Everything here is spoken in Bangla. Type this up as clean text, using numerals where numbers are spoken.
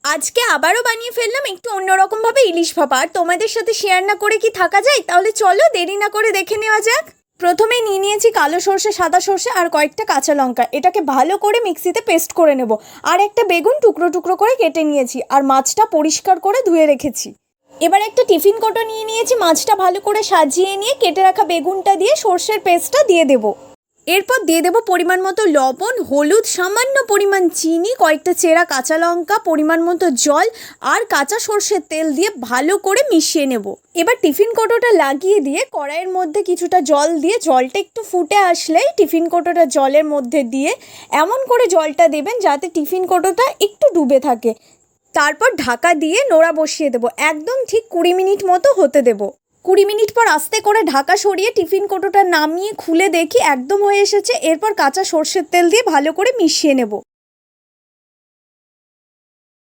আজকে আবারও বানিয়ে ফেললাম একটু অন্যরকমভাবে ইলিশ ভাপা। আর তোমাদের সাথে শেয়ার না করে কি থাকা যায়? তাহলে চলো দেরি না করে দেখে নেওয়া যাক। প্রথমে নিয়ে নিয়েছি কালো সর্ষে, সাদা সর্ষে আর কয়েকটা কাঁচা লঙ্কা। এটাকে ভালো করে মিক্সিতে পেস্ট করে নেব। আর একটা বেগুন টুকরো টুকরো করে কেটে নিয়েছি আর মাছটা পরিষ্কার করে ধুয়ে রেখেছি। এবার একটা টিফিন কোটো নিয়ে নিয়েছি, মাছটা ভালো করে সাজিয়ে নিয়ে কেটে রাখা বেগুনটা দিয়ে সর্ষের পেস্টটা দিয়ে দেবো। এরপর দিয়ে দেবো পরিমাণ মতো লবণ, হলুদ, সামান্য পরিমাণ চিনি, কয়েকটা চেরা কাঁচা লঙ্কা, পরিমাণ মতো জল আর কাঁচা সর্ষের তেল দিয়ে ভালো করে মিশিয়ে নেব। এবার টিফিন কোটোটা লাগিয়ে দিয়ে কড়াইয়ের মধ্যে কিছুটা জল দিয়ে জলটা একটু ফুটে আসলেই টিফিন কোটোটা জলের মধ্যে দিয়ে এমন করে জলটা দেবেন যাতে টিফিন কোটোটা একটু ডুবে থাকে। তারপর ঢাকা দিয়ে নোড়া বসিয়ে দেবো। একদম ঠিক 20 মিনিট মতো হতে দেবো। 20 মিনিট পর আস্তে করে ঢাকা সরিয়ে টিফিন কোটোটা নামিয়ে খুলে দেখি একদম হয়ে এসেছে। এরপর কাঁচা সর্ষের তেল দিয়ে ভালো করে মিশিয়ে নেব।